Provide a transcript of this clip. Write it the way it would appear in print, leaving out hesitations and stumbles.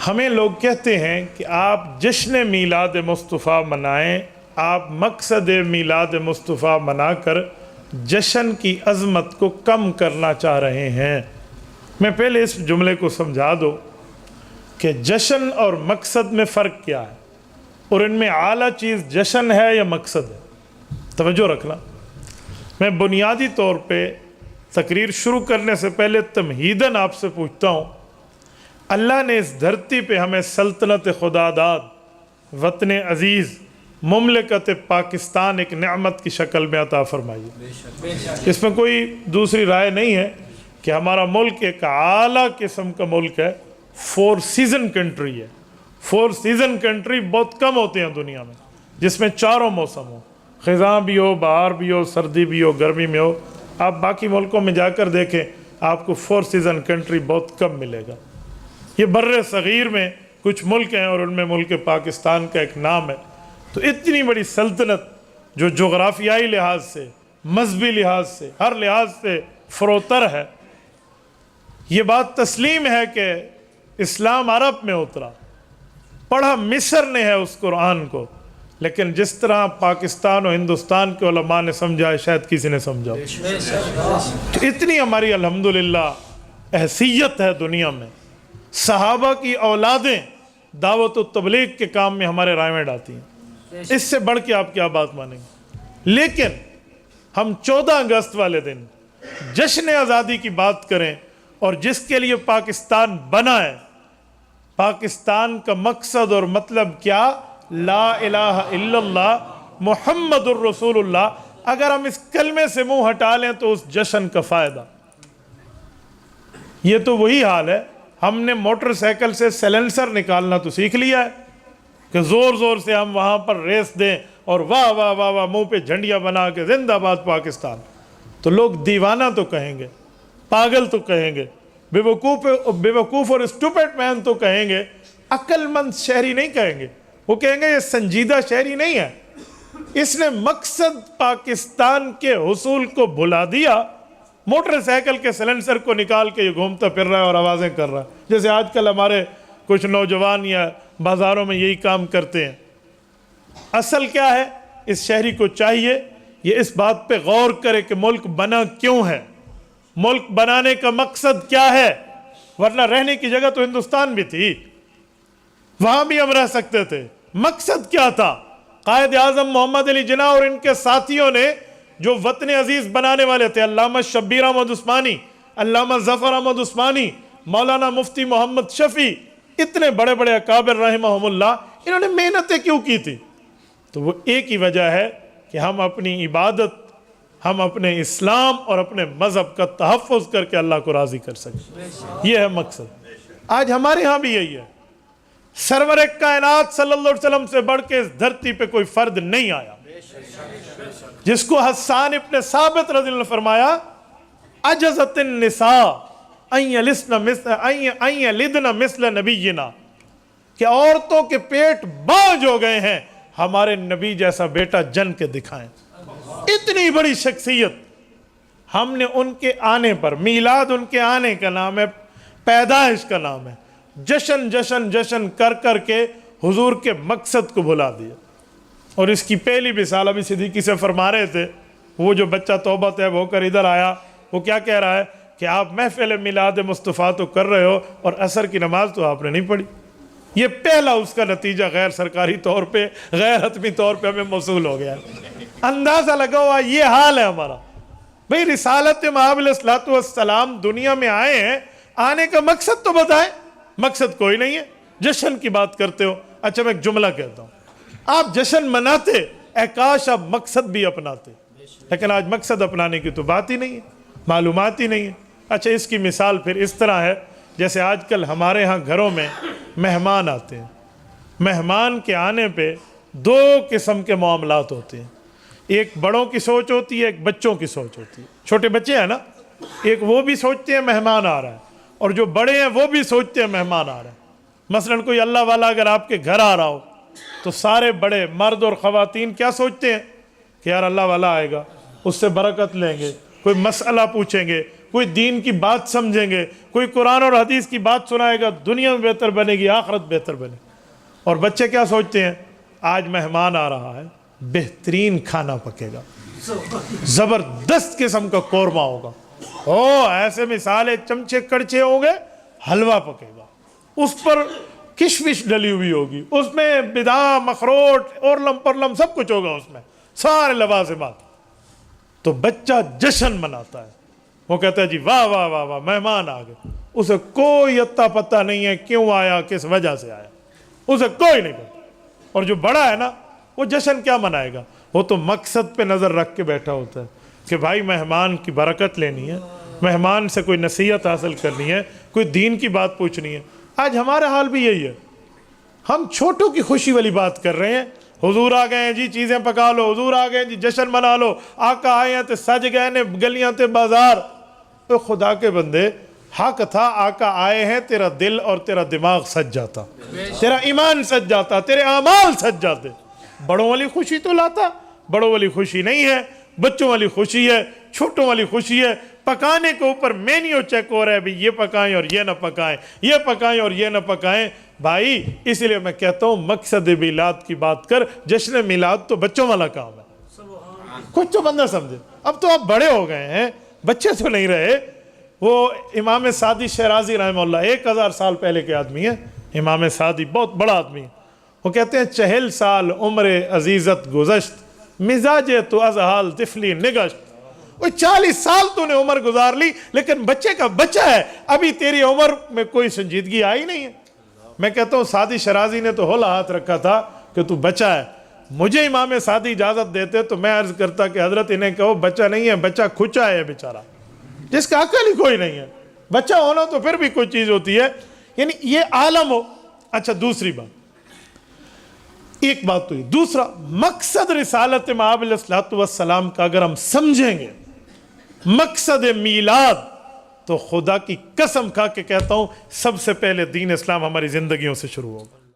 ہمیں لوگ کہتے ہیں کہ آپ جشن میلاد مصطفیٰ منائیں، آپ مقصد میلاد مصطفیٰ منا کر جشن کی عظمت کو کم کرنا چاہ رہے ہیں۔ میں پہلے اس جملے کو سمجھا دوں کہ جشن اور مقصد میں فرق کیا ہے، اور ان میں اعلیٰ چیز جشن ہے یا مقصد ہے۔ توجہ رکھنا، میں بنیادی طور پہ تقریر شروع کرنے سے پہلے تمہیداً آپ سے پوچھتا ہوں، اللہ نے اس دھرتی پہ ہمیں سلطنت خدا داد، وطن عزیز، مملکت پاکستان ایک نعمت کی شکل میں عطا فرمائی ہے۔ اس میں کوئی دوسری رائے نہیں ہے کہ ہمارا ملک ایک اعلیٰ قسم کا ملک ہے، 4 سیزن کنٹری ہے۔ 4 سیزن کنٹری بہت کم ہوتے ہیں دنیا میں، جس میں چاروں موسم ہوں، خزاں بھی ہو، بہار بھی ہو، سردی بھی ہو، گرمی میں ہو۔ آپ باقی ملکوں میں جا کر دیکھیں، آپ کو 4 سیزن کنٹری بہت کم ملے گا۔ یہ بر صغیر میں کچھ ملک ہیں، اور ان میں ملک پاکستان کا ایک نام ہے۔ تو اتنی بڑی سلطنت جو جغرافیائی لحاظ سے، مذہبی لحاظ سے، ہر لحاظ سے فروتر ہے، یہ بات تسلیم ہے کہ اسلام عرب میں اترا، پڑھا مصر نے ہے اس قرآن کو، لیکن جس طرح پاکستان و ہندوستان کے علماء نے سمجھا ہے شاید کسی نے سمجھا ہو۔ تو اتنی ہماری الحمدللہ حیثیت ہے دنیا میں، صحابہ کی اولادیں دعوت و تبلیغ کے کام میں ہمارے رائے میں ڈالتی ہیں، اس سے بڑھ کے آپ کیا بات مانیں گے؟ لیکن ہم 14 اگست والے دن جشن آزادی کی بات کریں، اور جس کے لیے پاکستان بنا ہے، پاکستان کا مقصد اور مطلب کیا؟ لا الہ الا اللہ محمد الرسول اللہ۔ اگر ہم اس کلمے سے منہ ہٹا لیں تو اس جشن کا فائدہ، یہ تو وہی حال ہے، ہم نے موٹر سائیکل سے سیلنسر نکالنا تو سیکھ لیا ہے کہ زور زور سے ہم وہاں پر ریس دیں اور واہ واہ واہ واہ منہ پہ جھنڈیاں بنا کے زندہ باد پاکستان، تو لوگ دیوانہ تو کہیں گے، پاگل تو کہیں گے، بے وقوف اور اسٹوپڈ مین تو کہیں گے، عقل مند شہری نہیں کہیں گے۔ وہ کہیں گے یہ سنجیدہ شہری نہیں ہے، اس نے مقصد پاکستان کے حصول کو بھلا دیا، موٹر سائیکل کے سیلنسر کو نکال کے یہ گھومتا پھر رہا ہے اور آوازیں کر رہا ہے، جیسے آج کل ہمارے کچھ نوجوان یا بازاروں میں یہی کام کرتے ہیں۔ اصل کیا ہے؟ اس شہری کو چاہیے یہ اس بات پہ غور کرے کہ ملک بنا کیوں ہے، ملک بنانے کا مقصد کیا ہے، ورنہ رہنے کی جگہ تو ہندوستان بھی تھی، وہاں بھی ہم رہ سکتے تھے۔ مقصد کیا تھا؟ قائد اعظم محمد علی جناح اور ان کے ساتھیوں نے جو وطن عزیز بنانے والے تھے، علامہ شبیر احمد عثمانی، علامہ ظفر احمد عثمانی، مولانا مفتی محمد شفیع، اتنے بڑے بڑے اکابر رحمہم اللہ، انہوں نے محنتیں کیوں کی تھی؟ تو وہ ایک ہی وجہ ہے کہ ہم اپنی عبادت، ہم اپنے اسلام اور اپنے مذہب کا تحفظ کر کے اللہ کو راضی کر سکیں، یہ ہے مقصد۔ آج ہمارے ہاں بھی یہی ہے، سرور کائنات صلی اللہ علیہ وسلم سے بڑھ کے اس دھرتی پہ کوئی فرد نہیں آیا، جس کو حسان ابن ثابت رضی اللہ عنہ نے فرمایا، عجزت النساء ان یلدن مثل نبینا، کہ عورتوں کے پیٹ باجھ ہو گئے ہیں، ہمارے نبی جیسا بیٹا جن کے دکھائیں۔ اتنی بڑی شخصیت، ہم نے ان کے آنے پر، میلاد ان کے آنے کا نام ہے، پیدائش کا نام ہے، جشن جشن جشن کر کر کے حضور کے مقصد کو بھلا دیا۔ اور اس کی پہلی مثال ابھی صدیقی سے فرما رہے تھے، وہ جو بچہ توبہ طیب ہو کر ادھر آیا، وہ کیا کہہ رہا ہے کہ آپ محفل میلاد مصطفیٰ تو کر رہے ہو اور عصر کی نماز تو آپ نے نہیں پڑھی۔ یہ پہلا اس کا نتیجہ غیر سرکاری طور پہ، غیر حتمی طور پہ ہمیں موصول ہو گیا ہے۔ اندازہ لگا ہوا یہ حال ہے ہمارا۔ بھئی رسالت مآب علیہ الصلوۃ والسلام دنیا میں آئے ہیں، آنے کا مقصد تو بتائیں، مقصد کوئی نہیں ہے، جشن کی بات کرتے ہو۔ اچھا میں ایک جملہ کہتا ہوں، آپ جشن مناتے، اے کاش آپ مقصد بھی اپناتے، لیکن آج مقصد اپنانے کی تو بات ہی نہیں ہے، معلومات ہی نہیں ہے۔ اچھا اس کی مثال پھر اس طرح ہے، جیسے آج کل ہمارے ہاں گھروں میں مہمان آتے ہیں، مہمان کے آنے پہ 2 قسم کے معاملات ہوتے ہیں، ایک بڑوں کی سوچ ہوتی ہے، ایک بچوں کی سوچ ہوتی ہے۔ چھوٹے بچے ہیں نا، ایک وہ بھی سوچتے ہیں مہمان آ رہا ہے، اور جو بڑے ہیں وہ بھی سوچتے ہیں مہمان آ رہا ہے۔ مثلا کوئی اللہ والا اگر آپ کے گھر آ رہا ہو تو سارے بڑے مرد اور خواتین کیا سوچتے ہیں کہ یار اللہ والا آئے گا، اس سے برکت لیں گے، کوئی مسئلہ پوچھیں گے، کوئی دین کی بات سمجھیں گے, کوئی قرآن اور حدیث کی بات سنائے گا, دنیا میں بہتر بنے گی, آخرت بہتر بنے. اور بچے کیا سوچتے ہیں, آج مہمان آ رہا ہے, بہترین کھانا پکے گا, زبردست قسم کا قورمہ ہوگا, ایسے مثالیں چمچے کڑچے ہوں گے, حلوہ پکے گا, اس پر کشمش ڈلی ہوئی ہوگی, اس میں بادام اخروٹ اور پرلم سب کچھ ہوگا, اس میں سارے لوازمات. تو بچہ جشن مناتا ہے, وہ کہتا ہے جی واہ واہ واہ واہ مہمان آ گئے, اسے کوئی اتا پتہ نہیں ہے کیوں آیا, کس وجہ سے آیا, اسے کوئی نہیں پتا. اور جو بڑا ہے نا, وہ جشن کیا منائے گا, وہ تو مقصد پہ نظر رکھ کے بیٹھا ہوتا ہے کہ بھائی مہمان کی برکت لینی ہے, مہمان سے کوئی نصیحت حاصل کرنی ہے, کوئی دین کی بات پوچھنی ہے. آج ہمارا حال بھی یہی ہے, ہم چھوٹوں کی خوشی والی بات کر رہے ہیں, حضور آ گئے ہیں جی چیزیں پکا لو, حضور آ گئے ہیں جی جشن منا لو, آقا آئے ہیں تو سج گئے نے گلیاں تے بازار. تو خدا کے بندے, حق تھا آقا آئے ہیں, تیرا دل اور تیرا دماغ سج جاتا, تیرا ایمان سج جاتا, تیرے اعمال سج جاتے. بڑوں والی خوشی تو لاتا, بڑوں والی خوشی نہیں ہے, بچوں والی خوشی ہے, چھوٹوں والی خوشی ہے. پکانے کے اوپر مینیو چیک ہو رہا ہے, بھی یہ پکائیں اور یہ نہ پکائیں, یہ پکائیں اور یہ نہ پکائیں. بھائی اس لیے میں کہتا ہوں مقصد میلاد کی بات کر, جشن میلاد تو بچوں والا کام ہے. کچھ تو بندہ سمجھے, اب تو آپ بڑے ہو گئے ہیں, بچے تو نہیں رہے. وہ امام سعدی شیرازی رحمہ اللہ 1000 سال پہلے کے آدمی ہیں. امام سعدی بہت بڑا آدمی ہے. وہ کہتے ہیں 40 سال عمر عزیزت گزشت, مزاج تو از حال طفلی نگشت. وہ 40 سال تو نے عمر گزار لی, لیکن بچے کا بچہ ہے, ابھی تیری عمر میں کوئی سنجیدگی آئی نہیں ہے. میں کہتا ہوں سعدی شیرازی نے تو ہولا ہاتھ رکھا تھا کہ تو بچہ ہے. مجھے امام سعدی اجازت دیتے تو میں عرض کرتا کہ حضرت انہیں کہو بچہ نہیں ہے, بچہ کھچا ہے بیچارہ, جس کا عقل ہی کوئی نہیں ہے. بچہ ہونا تو پھر بھی کوئی چیز ہوتی ہے, یعنی یہ عالم ہو. اچھا دوسری بات, ایک بات تو یہ, دوسرا مقصد رسالت مآب علیہ الصلوۃ والسلام کا اگر ہم سمجھیں گے, مقصد میلاد, تو خدا کی قسم کھا کے کہتا ہوں سب سے پہلے دین اسلام ہماری زندگیوں سے شروع ہوگا.